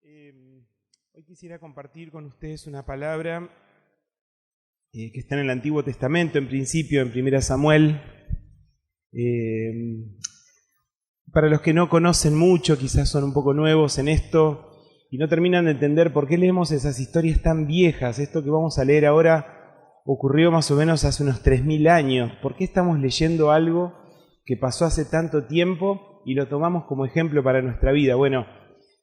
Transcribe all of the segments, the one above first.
Hoy quisiera compartir con ustedes una palabra que está en el Antiguo Testamento, en principio en 1 Samuel. Para los que no conocen mucho, quizás son un poco nuevos en esto y no terminan de entender por qué leemos esas historias tan viejas. Esto que vamos a leer ahora ocurrió más o menos hace unos 3000 años. ¿Por qué estamos leyendo algo que pasó hace tanto tiempo y lo tomamos como ejemplo para nuestra vida? Bueno,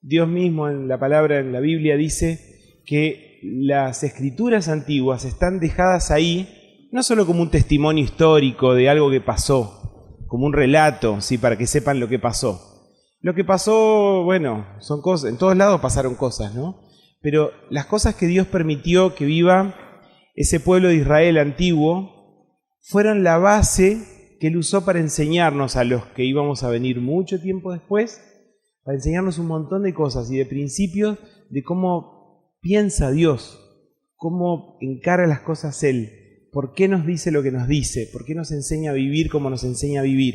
Dios mismo en la palabra, en la Biblia, dice que las escrituras antiguas están dejadas ahí no solo como un testimonio histórico de algo que pasó, como un relato, ¿sí? Para que sepan lo que pasó. Lo que pasó, bueno, son cosas, en todos lados pasaron cosas, ¿no? Pero las cosas que Dios permitió que viva ese pueblo de Israel antiguo fueron la base que Él usó para enseñarnos a los que íbamos a venir mucho tiempo después, para enseñarnos un montón de cosas y de principios de cómo piensa Dios, cómo encara las cosas Él, por qué nos dice lo que nos dice, por qué nos enseña a vivir como nos enseña a vivir.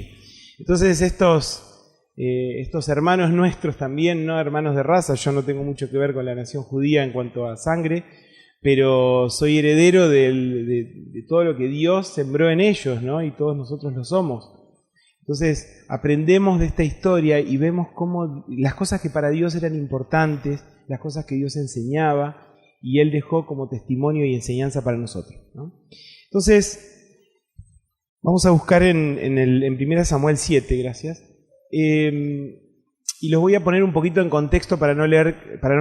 Entonces estos hermanos nuestros también, no hermanos de raza, yo no tengo mucho que ver con la nación judía en cuanto a sangre, pero soy heredero de todo lo que Dios sembró en ellos, ¿no? Y todos nosotros lo somos. Entonces aprendemos de esta historia y vemos cómo las cosas que para Dios eran importantes, las cosas que Dios enseñaba, y Él dejó como testimonio y enseñanza para nosotros, ¿no? Entonces, vamos a buscar en 1 Samuel 7, gracias. Y los voy a poner un poquito en contexto para no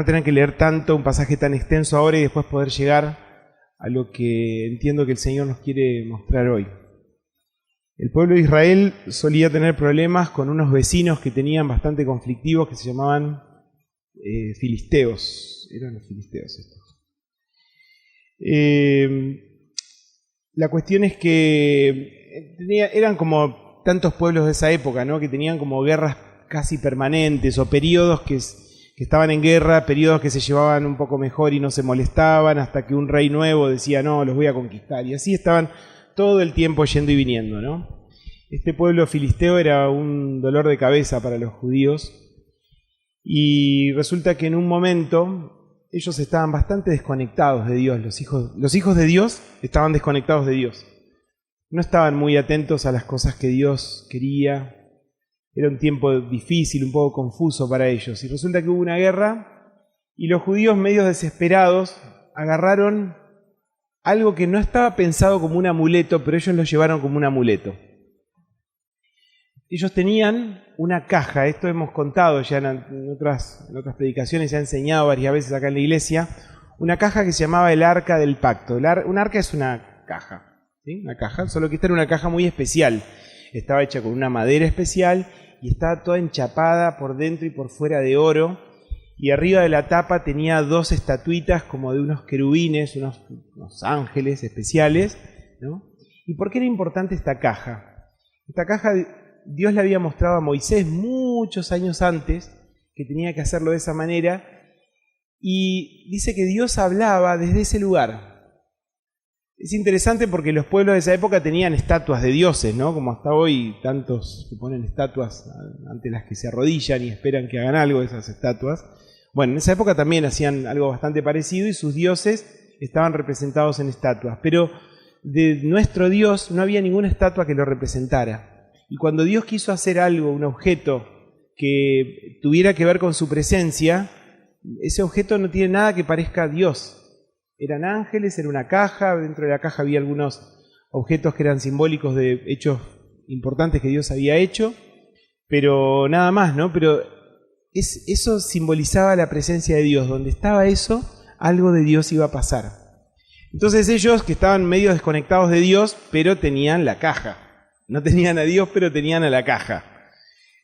tener que leer tanto un pasaje tan extenso ahora y después poder llegar a lo que entiendo que el Señor nos quiere mostrar hoy. El pueblo de Israel solía tener problemas con unos vecinos que tenían bastante conflictivos que se llamaban filisteos. Eran los filisteos estos. La cuestión es que eran como tantos pueblos de esa época, ¿no? Que tenían como guerras casi permanentes o periodos que estaban en guerra, periodos que se llevaban un poco mejor y no se molestaban, hasta que un rey nuevo decía, no, los voy a conquistar. Y así estaban todo el tiempo yendo y viniendo, ¿no? Este pueblo filisteo era un dolor de cabeza para los judíos y resulta que en un momento ellos estaban bastante desconectados de Dios. Los hijos de Dios estaban desconectados de Dios. No estaban muy atentos a las cosas que Dios quería. Era un tiempo difícil, un poco confuso para ellos. Y resulta que hubo una guerra y los judíos, medio desesperados, agarraron algo que no estaba pensado como un amuleto, pero ellos lo llevaron como un amuleto. Ellos tenían una caja, esto hemos contado ya en otras predicaciones, se ha enseñado varias veces acá en la iglesia, una caja que se llamaba el Arca del Pacto. Un arca es una caja, ¿sí? Una caja, solo que esta era una caja muy especial. Estaba hecha con una madera especial y estaba toda enchapada por dentro y por fuera de oro. Y arriba de la tapa tenía dos estatuitas como de unos querubines, unos ángeles especiales, ¿no? ¿Y por qué era importante esta caja? Esta caja Dios le había mostrado a Moisés muchos años antes que tenía que hacerlo de esa manera, y dice que Dios hablaba desde ese lugar. Es interesante porque los pueblos de esa época tenían estatuas de dioses, ¿no? Como hasta hoy tantos que ponen estatuas ante las que se arrodillan y esperan que hagan algo de esas estatuas. Bueno, en esa época también hacían algo bastante parecido y sus dioses estaban representados en estatuas. Pero de nuestro Dios no había ninguna estatua que lo representara. Y cuando Dios quiso hacer algo, un objeto que tuviera que ver con su presencia, ese objeto no tiene nada que parezca a Dios. Eran ángeles, era una caja, dentro de la caja había algunos objetos que eran simbólicos de hechos importantes que Dios había hecho, pero nada más, ¿no? Pero eso simbolizaba la presencia de Dios. Donde estaba eso, algo de Dios iba a pasar. Entonces ellos, que estaban medio desconectados de Dios, pero tenían la caja. No tenían a Dios, pero tenían a la caja.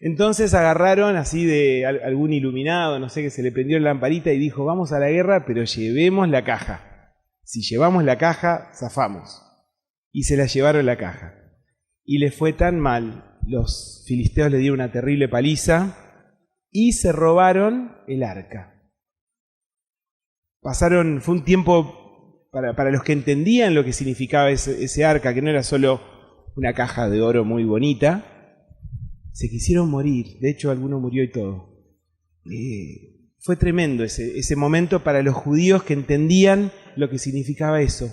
Entonces agarraron así de algún iluminado, no sé, que se le prendió la lamparita y dijo, vamos a la guerra, pero llevemos la caja. Si llevamos la caja, zafamos. Y se la llevaron la caja. Y les fue tan mal, los filisteos le dieron una terrible paliza y se robaron el arca. Fue un tiempo para los que entendían lo que significaba ese arca, que no era solo una caja de oro muy bonita, se quisieron morir. De hecho, alguno murió y todo. Fue tremendo ese momento para los judíos que entendían lo que significaba eso.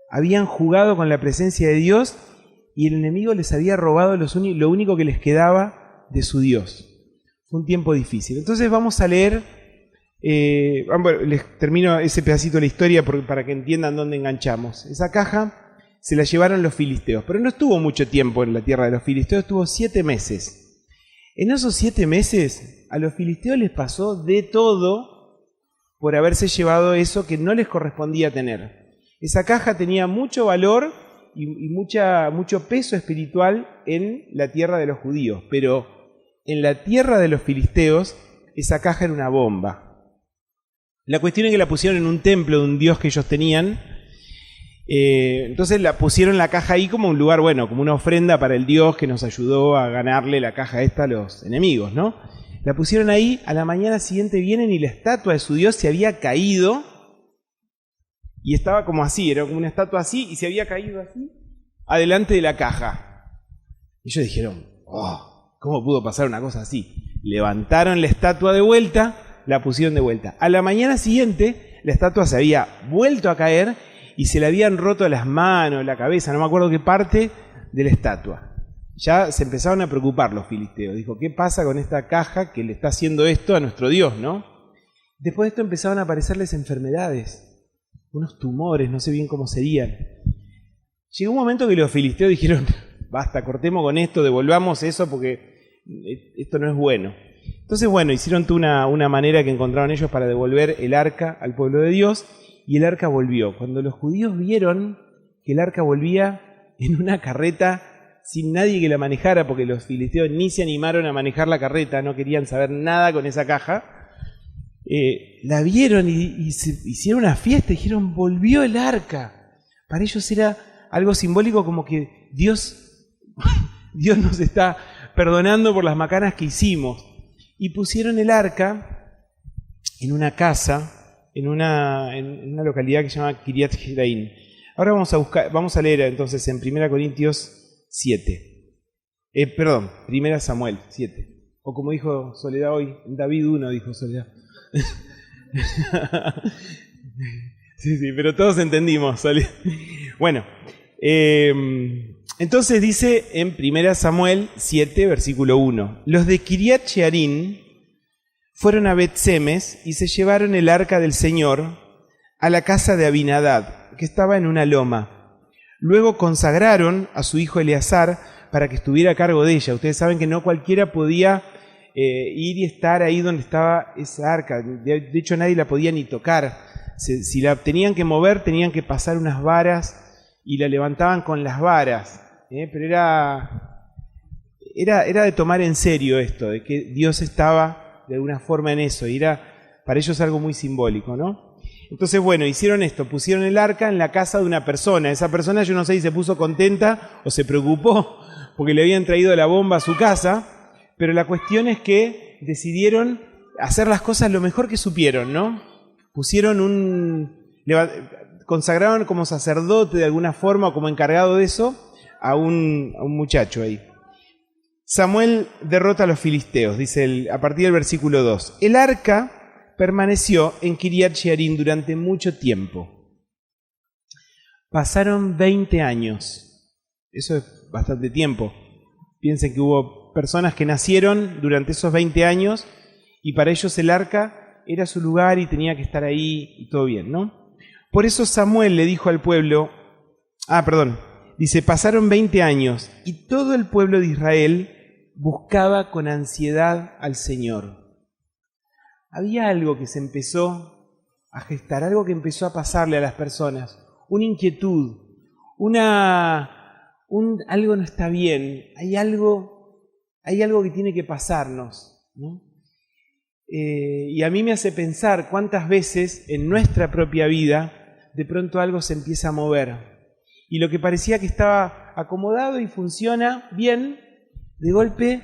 Habían jugado con la presencia de Dios y el enemigo les había robado lo único que les quedaba de su Dios. Fue un tiempo difícil. Entonces vamos a leer, les termino ese pedacito de la historia para que entiendan dónde enganchamos. Esa caja se la llevaron los filisteos, pero no estuvo mucho tiempo en la tierra de los filisteos, estuvo 7 meses. En esos 7 meses a los filisteos les pasó de todo por haberse llevado eso que no les correspondía tener. Esa caja tenía mucho valor y mucho peso espiritual en la tierra de los judíos, pero en la tierra de los filisteos esa caja era una bomba. La cuestión es que la pusieron en un templo de un dios que ellos tenían, entonces la pusieron la caja ahí como un lugar, bueno, como una ofrenda para el dios que nos ayudó a ganarle la caja esta a los enemigos, ¿no? La pusieron ahí, a la mañana siguiente vienen y la estatua de su dios se había caído y estaba como así, era como una estatua así y se había caído así adelante de la caja. Y ellos dijeron, oh, ¿cómo pudo pasar una cosa así? Levantaron la estatua de vuelta, la pusieron de vuelta. A la mañana siguiente la estatua se había vuelto a caer y se le habían roto las manos, la cabeza, no me acuerdo qué parte de la estatua. Ya se empezaron a preocupar los filisteos. Dijo, ¿qué pasa con esta caja que le está haciendo esto a nuestro Dios, no? Después de esto empezaron a aparecerles enfermedades, unos tumores, no sé bien cómo serían. Llegó un momento que los filisteos dijeron, basta, cortemos con esto, devolvamos eso porque esto no es bueno. Entonces, bueno, hicieron una manera que encontraron ellos para devolver el arca al pueblo de Dios y el arca volvió. Cuando los judíos vieron que el arca volvía en una carreta sin nadie que la manejara, porque los filisteos ni se animaron a manejar la carreta, no querían saber nada con esa caja, la vieron y se hicieron una fiesta, dijeron, volvió el arca. Para ellos era algo simbólico como que Dios nos está perdonando por las macanas que hicimos. Y pusieron el arca en una casa, en una localidad que se llama Kiriat Jearim. Ahora vamos a leer entonces en 1 Corintios 7. 1 Samuel 7. O como dijo Soledad hoy, David 1 dijo Soledad. Sí, pero todos entendimos, Soledad. Bueno, entonces dice en 1 Samuel 7, versículo 1. Los de Kiriat Jearim fueron a Bet-Semes y se llevaron el arca del Señor a la casa de Abinadab, que estaba en una loma. Luego consagraron a su hijo Eleazar para que estuviera a cargo de ella. Ustedes saben que no cualquiera podía ir y estar ahí donde estaba esa arca. De hecho, nadie la podía ni tocar. Si la tenían que mover, tenían que pasar unas varas y la levantaban con las varas. Pero era de tomar en serio esto, de que Dios estaba de alguna forma en eso. Y era para ellos algo muy simbólico, ¿no? Entonces, bueno, hicieron esto, pusieron el arca en la casa de una persona. Esa persona, yo no sé si se puso contenta o se preocupó porque le habían traído la bomba a su casa, pero la cuestión es que decidieron hacer las cosas lo mejor que supieron, ¿no? Consagraron como sacerdote de alguna forma o como encargado de eso a un muchacho ahí. Samuel derrota a los filisteos, dice a partir del versículo 2. El arca permaneció en Kiriat Jearim durante mucho tiempo. Pasaron 20 años. Eso es bastante tiempo. Piensen que hubo personas que nacieron durante esos 20 años y para ellos el arca era su lugar y tenía que estar ahí y todo bien, ¿no? Por eso Samuel le dijo al pueblo, dice, pasaron 20 años y todo el pueblo de Israel buscaba con ansiedad al Señor. Había algo que se empezó a gestar, algo que empezó a pasarle a las personas, una inquietud, algo no está bien, hay algo que tiene que pasarnos, ¿no? Y a mí me hace pensar cuántas veces en nuestra propia vida de pronto algo se empieza a mover y lo que parecía que estaba acomodado y funciona bien, de golpe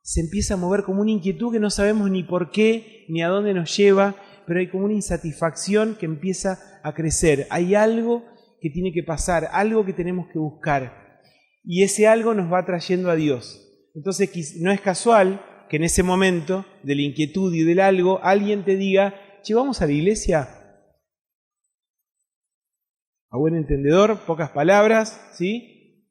se empieza a mover como una inquietud que no sabemos ni por qué, ni a dónde nos lleva, pero hay como una insatisfacción que empieza a crecer. Hay algo que tiene que pasar, algo que tenemos que buscar. Y ese algo nos va trayendo a Dios. Entonces no es casual que en ese momento de la inquietud y del algo, alguien te diga, che, ¿vamos a la iglesia? A buen entendedor, pocas palabras, ¿sí?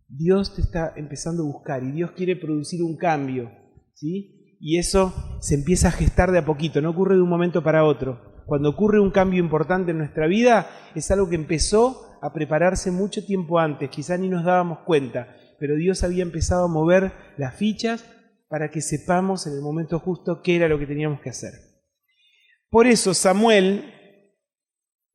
Dios te está empezando a buscar y Dios quiere producir un cambio, ¿sí? Y eso se empieza a gestar de a poquito, no ocurre de un momento para otro. Cuando ocurre un cambio importante en nuestra vida, es algo que empezó a prepararse mucho tiempo antes, quizás ni nos dábamos cuenta, pero Dios había empezado a mover las fichas para que sepamos en el momento justo qué era lo que teníamos que hacer. Por eso Samuel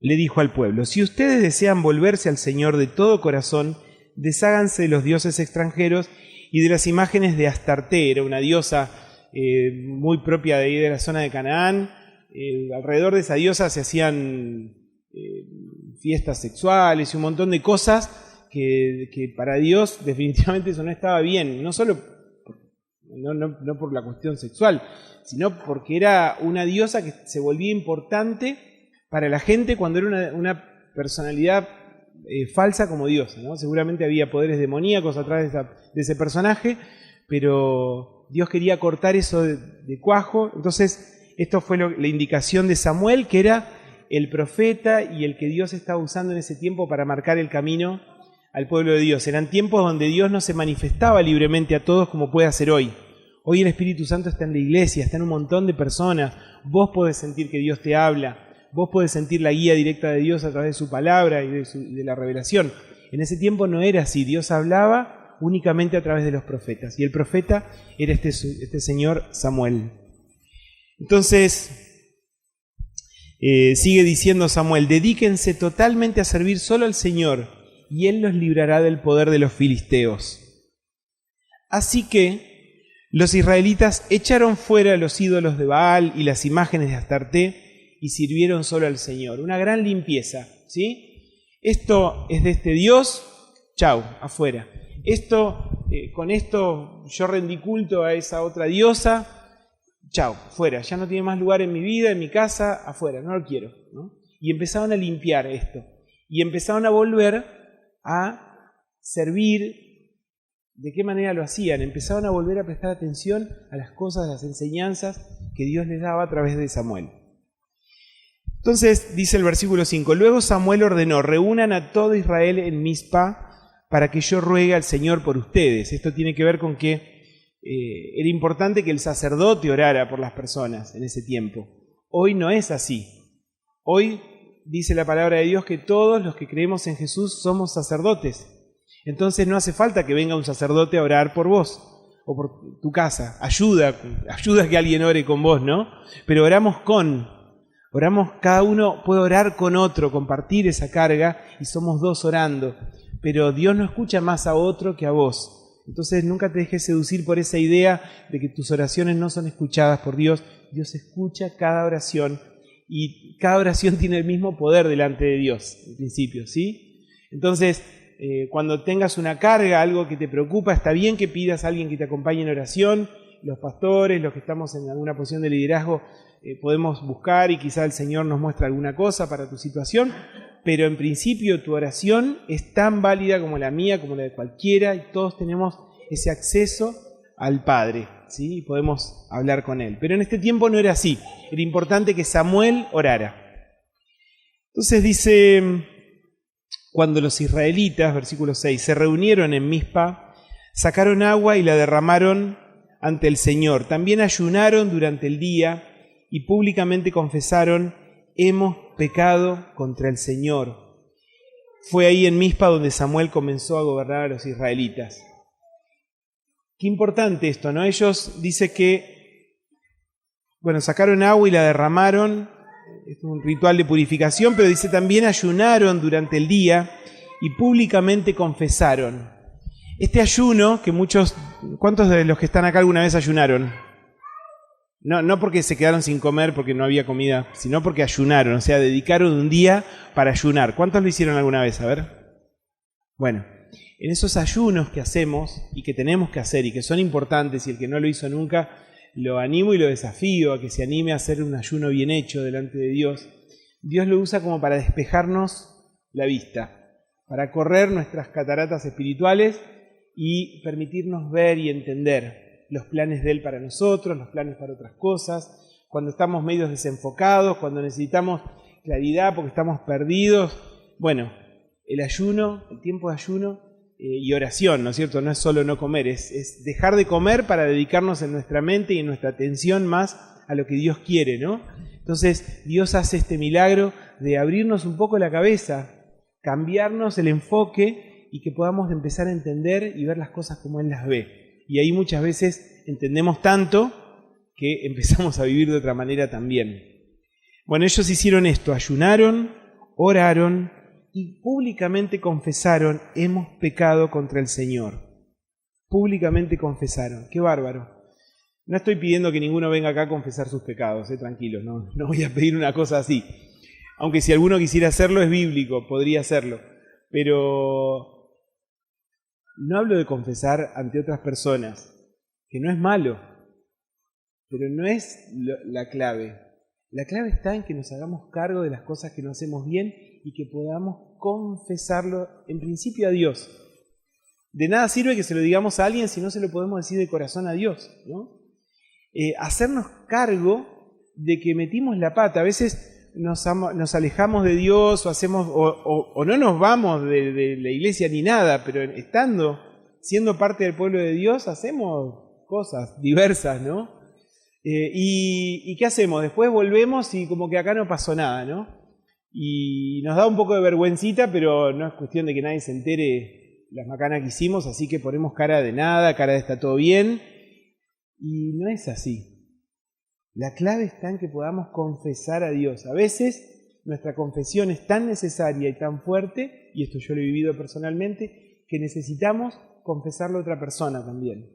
le dijo al pueblo, si ustedes desean volverse al Señor de todo corazón, desháganse de los dioses extranjeros y de las imágenes de Astarte, era una diosa muy propia de ahí de la zona de Canaán. Alrededor de esa diosa se hacían fiestas sexuales y un montón de cosas que para Dios definitivamente eso no estaba bien, no solo no por la cuestión sexual, sino porque era una diosa que se volvía importante para la gente cuando era una personalidad falsa como diosa, ¿no? Seguramente había poderes demoníacos a través de ese personaje, pero Dios quería cortar eso de cuajo. Entonces esto fue la indicación de Samuel, que era el profeta y el que Dios estaba usando en ese tiempo para marcar el camino al pueblo de Dios. Eran tiempos donde Dios no se manifestaba libremente a todos como puede hacer hoy. Hoy el Espíritu Santo está en la iglesia, está en un montón de personas. Vos podés sentir que Dios te habla. Vos podés sentir la guía directa de Dios a través de su palabra y de la revelación. En ese tiempo no era así. Dios hablaba únicamente a través de los profetas. Y el profeta era este señor Samuel. Entonces, sigue diciendo Samuel, dedíquense totalmente a servir solo al Señor y Él los librará del poder de los filisteos. Así que los israelitas echaron fuera los ídolos de Baal y las imágenes de Astarte y sirvieron solo al Señor. Una gran limpieza, ¿sí? Esto es de este Dios, chau, afuera. Con esto yo rendí culto a esa otra diosa, chau, fuera. Ya no tiene más lugar en mi vida, en mi casa, afuera, no lo quiero, ¿no? Y empezaron a limpiar esto. Y empezaron a volver a servir. ¿De qué manera lo hacían? Empezaron a volver a prestar atención a las cosas, a las enseñanzas que Dios les daba a través de Samuel. Entonces, dice el versículo 5, luego Samuel ordenó, reúnan a todo Israel en Mizpa para que yo ruegue al Señor por ustedes. Esto tiene que ver con que era importante que el sacerdote orara por las personas en ese tiempo. Hoy no es así. Hoy dice la palabra de Dios que todos los que creemos en Jesús somos sacerdotes. Entonces no hace falta que venga un sacerdote a orar por vos o por tu casa. Ayuda a que alguien ore con vos, ¿no? Pero oramos, cada uno puede orar con otro, compartir esa carga y somos dos orando. Pero Dios no escucha más a otro que a vos. Entonces nunca te dejes seducir por esa idea de que tus oraciones no son escuchadas por Dios. Dios escucha cada oración y cada oración tiene el mismo poder delante de Dios, en principio, ¿sí? Entonces, cuando tengas una carga, algo que te preocupa, está bien que pidas a alguien que te acompañe en oración. Los pastores, los que estamos en alguna posición de liderazgo, podemos buscar y quizá el Señor nos muestra alguna cosa para tu situación, pero en principio tu oración es tan válida como la mía, como la de cualquiera, y todos tenemos ese acceso al Padre, ¿sí? Y podemos hablar con Él. Pero en este tiempo no era así, era importante que Samuel orara. Entonces dice, cuando los israelitas, versículo 6, se reunieron en Mizpa, sacaron agua y la derramaron ante el Señor. También ayunaron durante el día y públicamente confesaron, hemos pecado contra el Señor. Fue ahí en Mizpa donde Samuel comenzó a gobernar a los israelitas. Qué importante esto, ¿no? Ellos dice que, sacaron agua y la derramaron, es un ritual de purificación, pero dice también ayunaron durante el día y públicamente confesaron. Este ayuno que ¿cuántos de los que están acá alguna vez ayunaron? No porque se quedaron sin comer porque no había comida, sino porque ayunaron, o sea, dedicaron un día para ayunar. ¿Cuántos lo hicieron alguna vez? A ver. Bueno, en esos ayunos que hacemos y que tenemos que hacer y que son importantes, y el que no lo hizo nunca, lo animo y lo desafío a que se anime a hacer un ayuno bien hecho delante de Dios. Dios lo usa como para despejarnos la vista, para correr nuestras cataratas espirituales y permitirnos ver y entender los planes de Él para nosotros, los planes para otras cosas, cuando estamos medio desenfocados, cuando necesitamos claridad porque estamos perdidos. Bueno, el ayuno, el tiempo de ayuno y oración, ¿no es cierto? No es solo no comer, es dejar de comer para dedicarnos en nuestra mente y en nuestra atención más a lo que Dios quiere, ¿no? Entonces Dios hace este milagro de abrirnos un poco la cabeza, cambiarnos el enfoque y que podamos empezar a entender y ver las cosas como Él las ve. Y ahí muchas veces entendemos tanto que empezamos a vivir de otra manera también. Bueno, ellos hicieron esto, ayunaron, oraron y públicamente confesaron: hemos pecado contra el Señor. Públicamente confesaron. ¡Qué bárbaro! No estoy pidiendo que ninguno venga acá a confesar sus pecados, tranquilos, no voy a pedir una cosa así. Aunque si alguno quisiera hacerlo es bíblico, podría hacerlo. Pero no hablo de confesar ante otras personas, que no es malo, pero no es la clave. La clave está en que nos hagamos cargo de las cosas que no hacemos bien y que podamos confesarlo en principio a Dios. De nada sirve que se lo digamos a alguien si no se lo podemos decir de corazón a Dios, ¿no? Hacernos cargo de que metimos la pata. A veces nos alejamos de Dios o no nos vamos de la iglesia ni nada, pero siendo parte del pueblo de Dios, hacemos cosas diversas, ¿no? ¿Y qué hacemos? Después volvemos y como que acá no pasó nada, ¿no? Y nos da un poco de vergüencita, pero no es cuestión de que nadie se entere las macanas que hicimos, así que ponemos cara de nada, cara de está todo bien. Y no es así. La clave está en que podamos confesar a Dios. A veces nuestra confesión es tan necesaria y tan fuerte, y esto yo lo he vivido personalmente, que necesitamos confesarlo a otra persona también.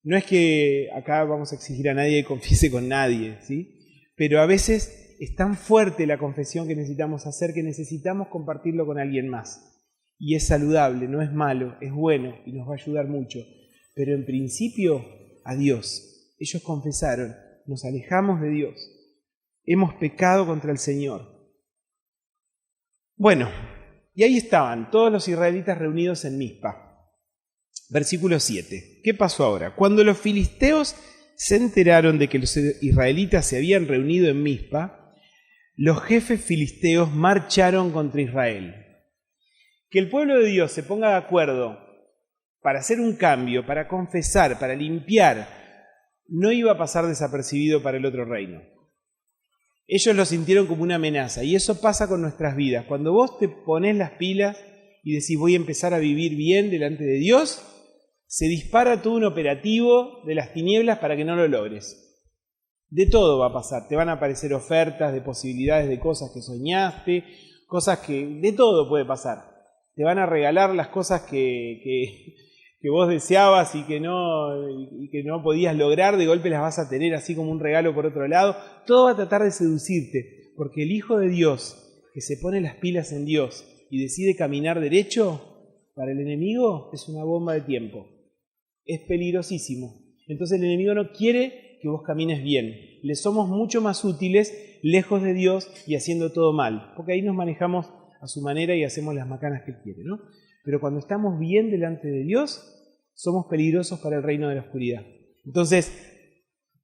No es que acá vamos a exigir a nadie que confiese con nadie, ¿sí? Pero a veces es tan fuerte la confesión que necesitamos hacer que necesitamos compartirlo con alguien más. Y es saludable, no es malo, es bueno y nos va a ayudar mucho. Pero en principio, a Dios. Ellos confesaron: nos alejamos de Dios. Hemos pecado contra el Señor. Bueno, y ahí estaban todos los israelitas reunidos en Mizpa. Versículo 7. ¿Qué pasó ahora? Cuando los filisteos se enteraron de que los israelitas se habían reunido en Mizpa, los jefes filisteos marcharon contra Israel. Que el pueblo de Dios se ponga de acuerdo para hacer un cambio, para confesar, para limpiar, no iba a pasar desapercibido para el otro reino. Ellos lo sintieron como una amenaza, y eso pasa con nuestras vidas. Cuando vos te pones las pilas y decís voy a empezar a vivir bien delante de Dios, se dispara todo un operativo de las tinieblas para que no lo logres. De todo va a pasar, te van a aparecer ofertas de posibilidades de cosas que soñaste, cosas que de todo puede pasar. Te van a regalar las cosas que vos deseabas y que no podías lograr, de golpe las vas a tener así como un regalo por otro lado. Todo va a tratar de seducirte, porque el Hijo de Dios, que se pone las pilas en Dios y decide caminar derecho, para el enemigo es una bomba de tiempo. Es peligrosísimo. Entonces el enemigo no quiere que vos camines bien. Le somos mucho más útiles lejos de Dios y haciendo todo mal, porque ahí nos manejamos a su manera y hacemos las macanas que Él quiere, ¿no? Pero cuando estamos bien delante de Dios, somos peligrosos para el reino de la oscuridad. Entonces,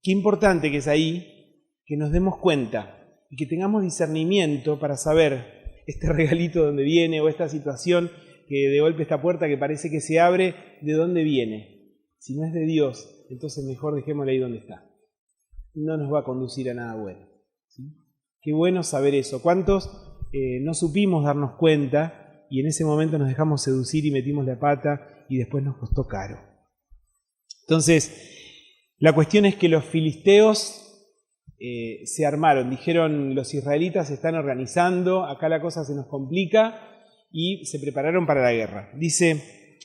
qué importante que es ahí que nos demos cuenta y que tengamos discernimiento para saber este regalito de dónde viene, o esta situación que de golpe, esta puerta que parece que se abre, de dónde viene. Si no es de Dios, entonces mejor dejémosla ahí donde está. No nos va a conducir a nada bueno, ¿sí? Qué bueno saber eso. ¿Cuántos no supimos darnos cuenta y en ese momento nos dejamos seducir y metimos la pata y después nos costó caro? Entonces, la cuestión es que los filisteos se armaron. Dijeron: los israelitas se están organizando, acá la cosa se nos complica, y se prepararon para la guerra. Dice: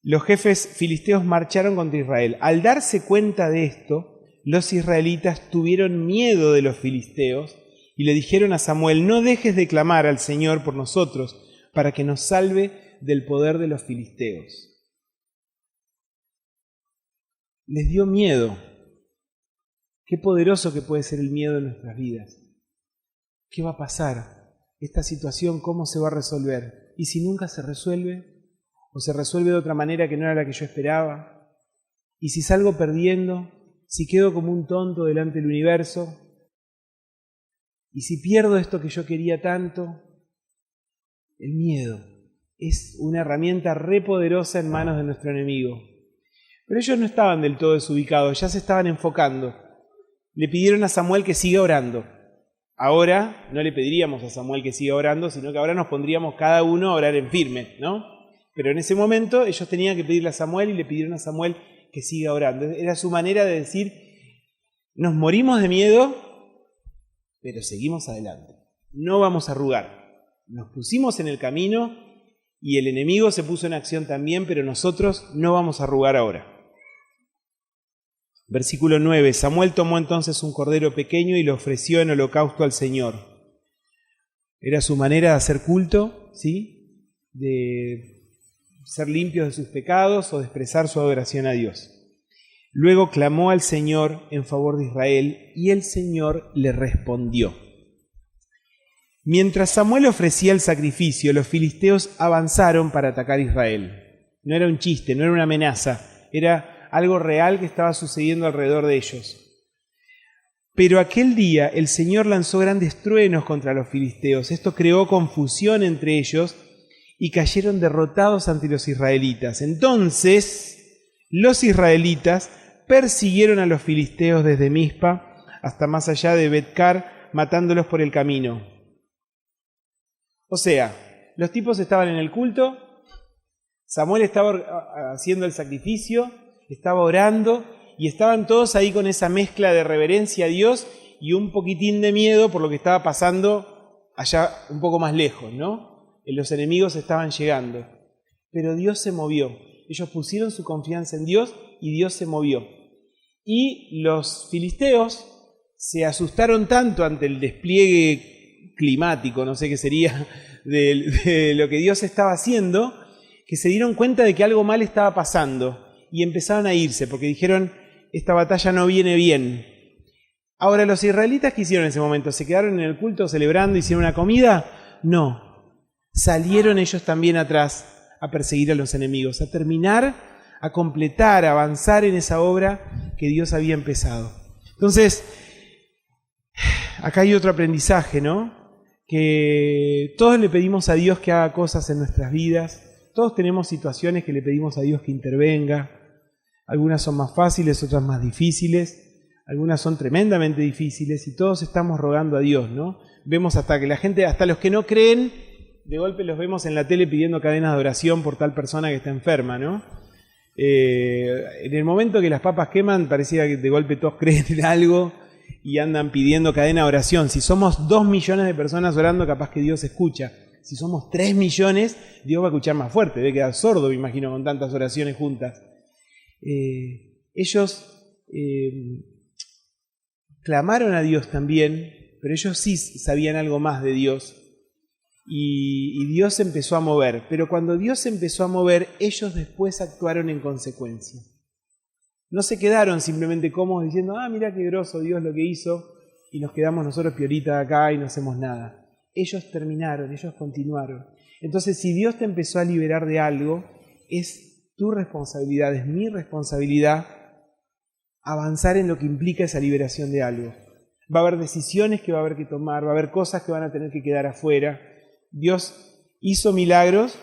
los jefes filisteos marcharon contra Israel. Al darse cuenta de esto, los israelitas tuvieron miedo de los filisteos y le dijeron a Samuel: no dejes de clamar al Señor por nosotros, para que nos salve del poder de los filisteos. Les dio miedo. Qué poderoso que puede ser el miedo en nuestras vidas. ¿Qué va a pasar? Esta situación, ¿cómo se va a resolver? ¿Y si nunca se resuelve? ¿O se resuelve de otra manera que no era la que yo esperaba? ¿Y si salgo perdiendo? ¿Si quedo como un tonto delante del universo? ¿Y si pierdo esto que yo quería tanto? El miedo es una herramienta re poderosa en manos de nuestro enemigo. Pero ellos no estaban del todo desubicados, ya se estaban enfocando. Le pidieron a Samuel que siga orando. Ahora no le pediríamos a Samuel que siga orando, sino que ahora nos pondríamos cada uno a orar en firme, ¿no? Pero en ese momento ellos tenían que pedirle a Samuel y le pidieron a Samuel que siga orando. Era su manera de decir, nos morimos de miedo, pero seguimos adelante. No vamos a arrugar. Nos pusimos en el camino y el enemigo se puso en acción también, pero nosotros no vamos a arrugar ahora. Versículo 9. Samuel tomó entonces un cordero pequeño y lo ofreció en holocausto al Señor. Era su manera de hacer culto, ¿sí? De ser limpios de sus pecados o de expresar su adoración a Dios. Luego clamó al Señor en favor de Israel y el Señor le respondió. Mientras Samuel ofrecía el sacrificio, los filisteos avanzaron para atacar a Israel. No era un chiste, no era una amenaza, era algo real que estaba sucediendo alrededor de ellos. Pero aquel día el Señor lanzó grandes truenos contra los filisteos. Esto creó confusión entre ellos y cayeron derrotados ante los israelitas. Entonces los israelitas persiguieron a los filisteos desde Mizpa hasta más allá de Bet-car, matándolos por el camino. O sea, los tipos estaban en el culto, Samuel estaba haciendo el sacrificio, estaba orando y estaban todos ahí con esa mezcla de reverencia a Dios y un poquitín de miedo por lo que estaba pasando allá un poco más lejos, ¿no? Los enemigos estaban llegando. Pero Dios se movió. Ellos pusieron su confianza en Dios y Dios se movió. Y los filisteos se asustaron tanto ante el despliegue climático, no sé qué sería, de lo que Dios estaba haciendo, que se dieron cuenta de que algo mal estaba pasando y empezaron a irse porque dijeron, esta batalla no viene bien. Ahora, ¿los israelitas qué hicieron en ese momento? ¿Se quedaron en el culto celebrando, hicieron una comida? No. Salieron ellos también atrás a perseguir a los enemigos, a terminar, a completar, a avanzar en esa obra que Dios había empezado. Entonces, acá hay otro aprendizaje, ¿no? Que todos le pedimos a Dios que haga cosas en nuestras vidas, todos tenemos situaciones que le pedimos a Dios que intervenga, algunas son más fáciles, otras más difíciles, algunas son tremendamente difíciles y todos estamos rogando a Dios, ¿no? Vemos hasta que la gente, hasta los que no creen, de golpe los vemos en la tele pidiendo cadenas de oración por tal persona que está enferma, ¿no? En el momento que las papas queman, parecía que de golpe todos creen en algo y andan pidiendo cadena de oración. Si somos 2 millones de personas orando, capaz que Dios escucha. Si somos 3 millones, Dios va a escuchar más fuerte. Debe quedar sordo, me imagino, con tantas oraciones juntas. Ellos clamaron a Dios también, pero ellos sí sabían algo más de Dios. Y Dios se empezó a mover. Pero cuando Dios se empezó a mover, ellos después actuaron en consecuencia. No se quedaron simplemente cómodos diciendo, mirá qué groso Dios lo que hizo, y nos quedamos nosotros piorita acá y no hacemos nada. Ellos terminaron, ellos continuaron. Entonces, si Dios te empezó a liberar de algo, es tu responsabilidad, es mi responsabilidad avanzar en lo que implica esa liberación de algo. Va a haber decisiones que va a haber que tomar, va a haber cosas que van a tener que quedar afuera. Dios hizo milagros,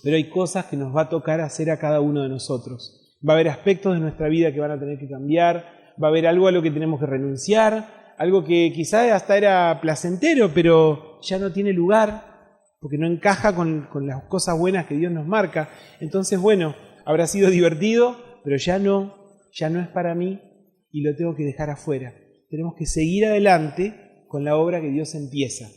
pero hay cosas que nos va a tocar hacer a cada uno de nosotros. Va a haber aspectos de nuestra vida que van a tener que cambiar, va a haber algo a lo que tenemos que renunciar, algo que quizás hasta era placentero, pero ya no tiene lugar, porque no encaja con las cosas buenas que Dios nos marca. Entonces, bueno, habrá sido divertido, pero ya no es para mí y lo tengo que dejar afuera. Tenemos que seguir adelante con la obra que Dios empieza,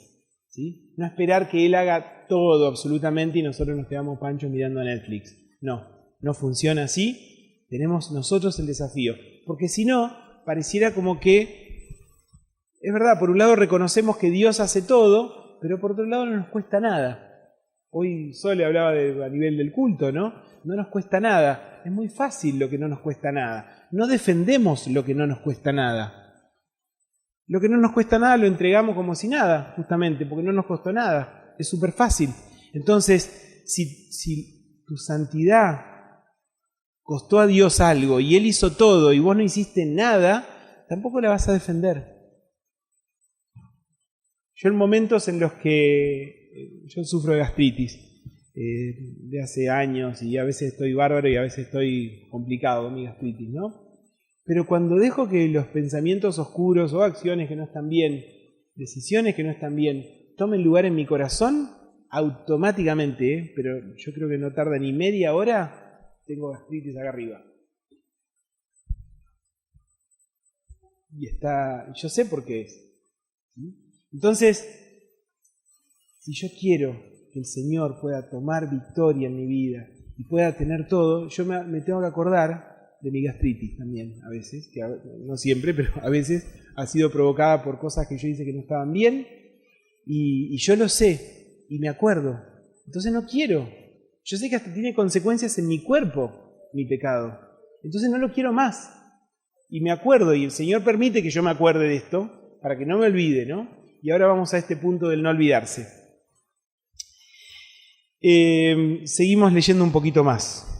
¿sí? No esperar que Él haga todo absolutamente y nosotros nos quedamos panchos mirando a Netflix. No funciona así. Tenemos nosotros el desafío. Porque si no, pareciera como que, es verdad, por un lado reconocemos que Dios hace todo, pero por otro lado no nos cuesta nada. Hoy Sole hablaba a nivel del culto, ¿no? No nos cuesta nada. Es muy fácil lo que no nos cuesta nada. No defendemos lo que no nos cuesta nada. Lo que no nos cuesta nada lo entregamos como si nada, justamente, porque no nos costó nada. Es súper fácil. Entonces, si tu santidad costó a Dios algo y Él hizo todo y vos no hiciste nada, tampoco la vas a defender. Yo en momentos en los que yo sufro de gastritis de hace años y a veces estoy bárbaro y a veces estoy complicado con mi gastritis, ¿no? Pero cuando dejo que los pensamientos oscuros o acciones que no están bien, decisiones que no están bien, tomen lugar en mi corazón, automáticamente, pero yo creo que no tarda ni media hora, tengo gastritis acá arriba. Y yo sé por qué es. ¿Sí? Entonces, si yo quiero que el Señor pueda tomar victoria en mi vida y pueda tener todo, yo me tengo que acordar de mi gastritis también, a veces, que no siempre, pero a veces ha sido provocada por cosas que yo hice que no estaban bien, y yo lo sé, y me acuerdo. Entonces no quiero. Yo sé que hasta tiene consecuencias en mi cuerpo, mi pecado. Entonces no lo quiero más. Y me acuerdo, y el Señor permite que yo me acuerde de esto, para que no me olvide, ¿no? Y ahora vamos a este punto del no olvidarse. Seguimos leyendo un poquito más.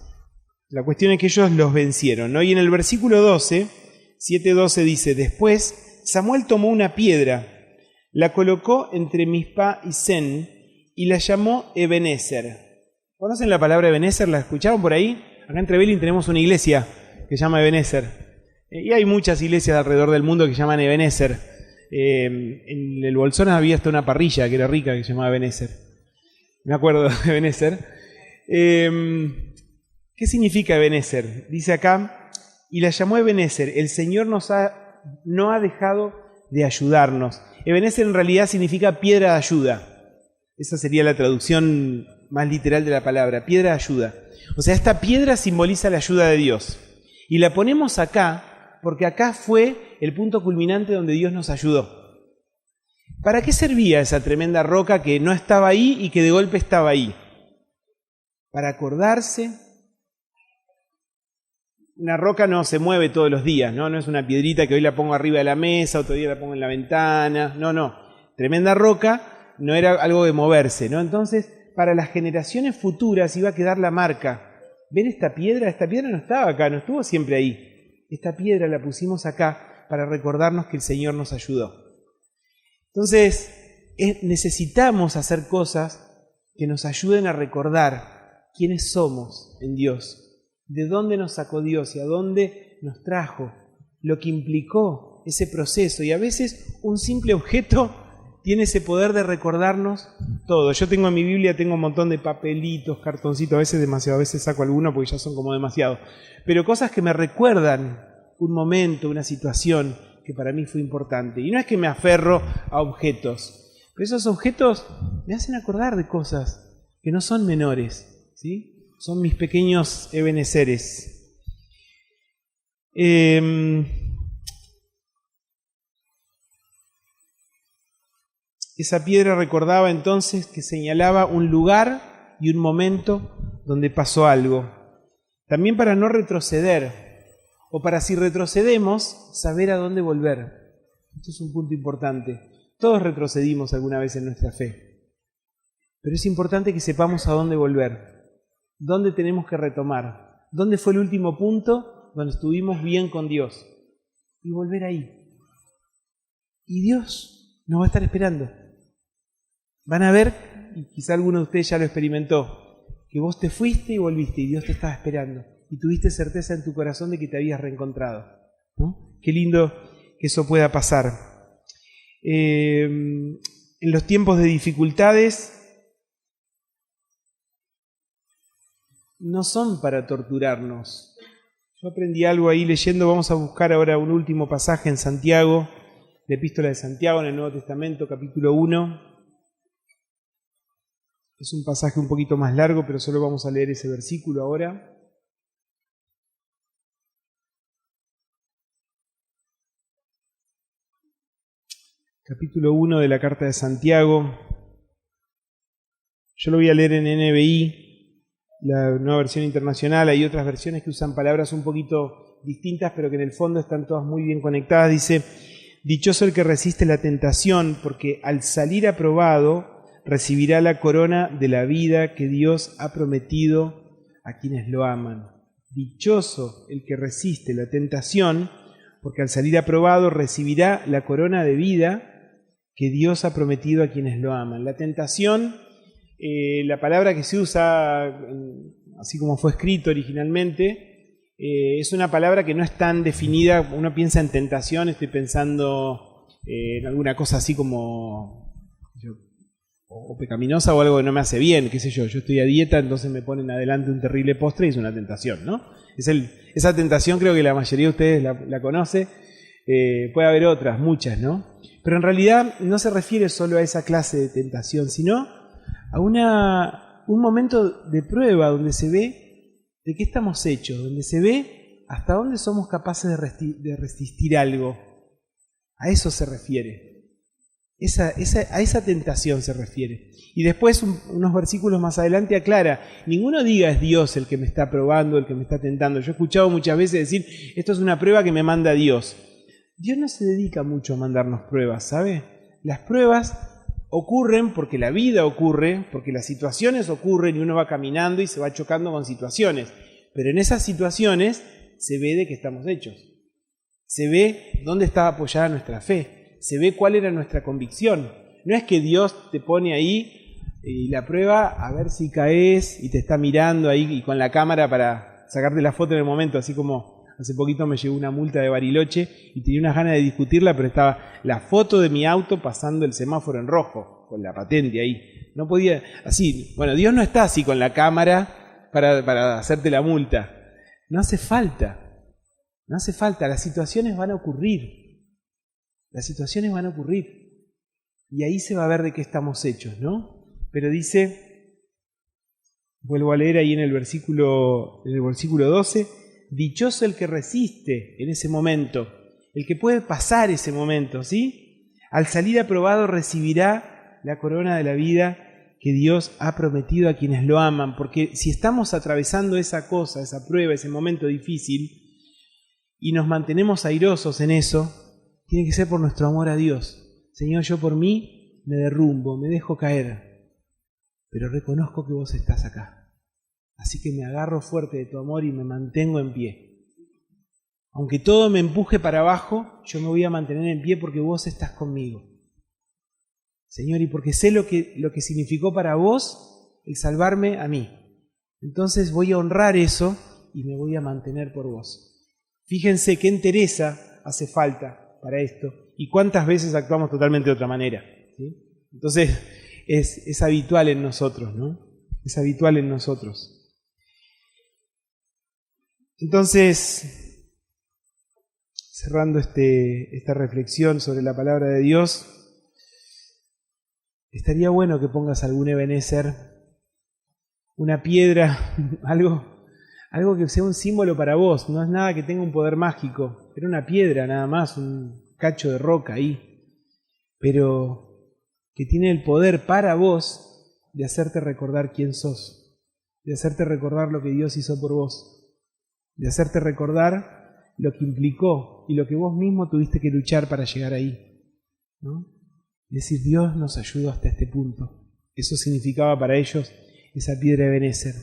La cuestión es que ellos los vencieron, ¿no? Y en el versículo 12, 7:12 dice, después Samuel tomó una piedra, la colocó entre Mizpa y Sen y la llamó Ebenezer. ¿Conocen la palabra Ebenezer? ¿La escucharon por ahí? Acá en Trevelin tenemos una iglesia que se llama Ebenezer. Y hay muchas iglesias alrededor del mundo que se llaman Ebenezer. En el Bolsón había hasta una parrilla que era rica que se llamaba Ebenezer. Me acuerdo de Ebenezer. ¿Qué significa Ebenezer? Dice acá, y la llamó Ebenezer, el Señor no ha dejado de ayudarnos. Ebenezer en realidad significa piedra de ayuda. Esa sería la traducción más literal de la palabra, piedra de ayuda. O sea, esta piedra simboliza la ayuda de Dios. Y la ponemos acá, porque acá fue el punto culminante donde Dios nos ayudó. ¿Para qué servía esa tremenda roca que no estaba ahí y que de golpe estaba ahí? Para acordarse. Una roca no se mueve todos los días, ¿no? No es una piedrita que hoy la pongo arriba de la mesa, otro día la pongo en la ventana. No. Tremenda roca no era algo de moverse, ¿no? Entonces, para las generaciones futuras iba a quedar la marca. ¿Ven esta piedra? Esta piedra no estaba acá, no estuvo siempre ahí. Esta piedra la pusimos acá para recordarnos que el Señor nos ayudó. Entonces, necesitamos hacer cosas que nos ayuden a recordar quiénes somos en Dios. De dónde nos sacó Dios y a dónde nos trajo, lo que implicó ese proceso. Y a veces un simple objeto tiene ese poder de recordarnos todo. Yo tengo en mi Biblia, tengo un montón de papelitos, cartoncitos, a veces demasiado, a veces saco alguno porque ya son como demasiado. Pero cosas que me recuerdan un momento, una situación que para mí fue importante. Y no es que me aferro a objetos, pero esos objetos me hacen acordar de cosas que no son menores, ¿sí? Son mis pequeños ebeneceres. Esa piedra recordaba entonces que señalaba un lugar y un momento donde pasó algo. También para no retroceder, o para si retrocedemos, saber a dónde volver. Esto es un punto importante. Todos retrocedimos alguna vez en nuestra fe. Pero es importante que sepamos a dónde volver. ¿Dónde tenemos que retomar? ¿Dónde fue el último punto donde estuvimos bien con Dios? Y volver ahí. Y Dios nos va a estar esperando. Van a ver, y quizá alguno de ustedes ya lo experimentó, que vos te fuiste y volviste y Dios te estaba esperando. Y tuviste certeza en tu corazón de que te habías reencontrado, ¿no? Qué lindo que eso pueda pasar. En los tiempos de dificultades, no son para torturarnos. Yo aprendí algo ahí leyendo, vamos a buscar ahora un último pasaje en Santiago, la Epístola de Santiago en el Nuevo Testamento, capítulo 1. Es un pasaje un poquito más largo, pero solo vamos a leer ese versículo ahora. Capítulo 1 de la carta de Santiago. Yo lo voy a leer en NBI. La nueva versión internacional, hay otras versiones que usan palabras un poquito distintas, pero que en el fondo están todas muy bien conectadas. Dice, dichoso el que resiste la tentación, porque al salir aprobado recibirá la corona de la vida que Dios ha prometido a quienes lo aman. Dichoso el que resiste la tentación, porque al salir aprobado recibirá la corona de vida que Dios ha prometido a quienes lo aman. La tentación, la palabra que se usa, así como fue escrito originalmente, es una palabra que no es tan definida. Uno piensa en tentación, estoy pensando en alguna cosa así como o pecaminosa o algo que no me hace bien, qué sé yo. Yo estoy a dieta, entonces me ponen adelante un terrible postre y es una tentación, ¿no? Esa tentación creo que la mayoría de ustedes la conoce. Puede haber otras, muchas, ¿no? Pero en realidad no se refiere solo a esa clase de tentación, sino a un momento de prueba donde se ve de qué estamos hechos, donde se ve hasta dónde somos capaces de resistir algo. A eso se refiere. A esa tentación se refiere. Y después, unos versículos más adelante, aclara: ninguno diga es Dios el que me está probando, el que me está tentando. Yo he escuchado muchas veces decir, esto es una prueba que me manda Dios. Dios no se dedica mucho a mandarnos pruebas, ¿sabe? Las pruebas ocurren porque la vida ocurre, porque las situaciones ocurren y uno va caminando y se va chocando con situaciones. Pero en esas situaciones se ve de qué estamos hechos. Se ve dónde está apoyada nuestra fe. Se ve cuál era nuestra convicción. No es que Dios te pone ahí y la prueba a ver si caes y te está mirando ahí y con la cámara para sacarte la foto en el momento, así como hace poquito me llegó una multa de Bariloche y tenía unas ganas de discutirla, pero estaba la foto de mi auto pasando el semáforo en rojo, con la patente ahí. No podía, así, bueno, Dios no está así con la cámara para hacerte la multa. No hace falta, las situaciones van a ocurrir. Las situaciones van a ocurrir y ahí se va a ver de qué estamos hechos, ¿no? Pero dice, vuelvo a leer ahí en el versículo 12, dichoso el que resiste en ese momento, el que puede pasar ese momento, ¿sí? Al salir aprobado recibirá la corona de la vida que Dios ha prometido a quienes lo aman, porque si estamos atravesando esa cosa, esa prueba, ese momento difícil y nos mantenemos airosos en eso, tiene que ser por nuestro amor a Dios. Señor, yo por mí me derrumbo, me dejo caer, pero reconozco que vos estás acá. Así que me agarro fuerte de tu amor y me mantengo en pie. Aunque todo me empuje para abajo, yo me voy a mantener en pie porque vos estás conmigo. Señor, y porque sé lo que significó para vos el salvarme a mí. Entonces voy a honrar eso y me voy a mantener por vos. Fíjense qué entereza hace falta para esto y cuántas veces actuamos totalmente de otra manera, ¿sí? Entonces es habitual en nosotros, ¿no? Es habitual en nosotros. Entonces, cerrando esta reflexión sobre la palabra de Dios, estaría bueno que pongas algún Ebenezer, una piedra, algo que sea un símbolo para vos. No es nada que tenga un poder mágico. Era una piedra nada más, un cacho de roca ahí, pero que tiene el poder para vos de hacerte recordar quién sos, de hacerte recordar lo que Dios hizo por vos, de hacerte recordar lo que implicó y lo que vos mismo tuviste que luchar para llegar ahí, ¿no? Es decir, Dios nos ayudó hasta este punto. Eso significaba para ellos esa piedra de Ebenezer.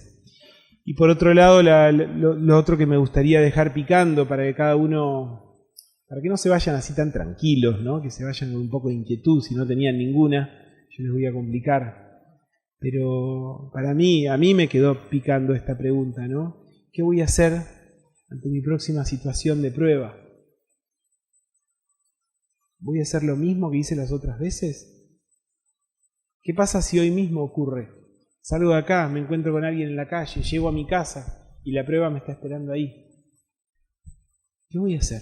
Y por otro lado, lo otro que me gustaría dejar picando para que cada uno, para que no se vayan así tan tranquilos, ¿no? Que se vayan con un poco de inquietud si no tenían ninguna, yo les voy a complicar. Pero a mí me quedó picando esta pregunta, ¿no? ¿Qué voy a hacer ante mi próxima situación de prueba? ¿Voy a hacer lo mismo que hice las otras veces? ¿Qué pasa si hoy mismo ocurre? Salgo de acá, me encuentro con alguien en la calle, llego a mi casa y la prueba me está esperando ahí. ¿Qué voy a hacer?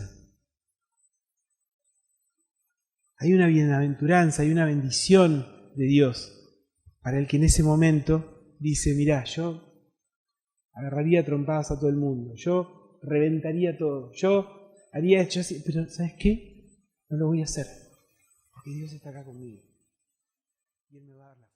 Hay una bienaventuranza, hay una bendición de Dios para el que en ese momento dice, mirá, yo agarraría trompadas a todo el mundo, yo reventaría todo, yo haría esto así, pero ¿sabes qué? No lo voy a hacer, porque Dios está acá conmigo y Él me va a dar la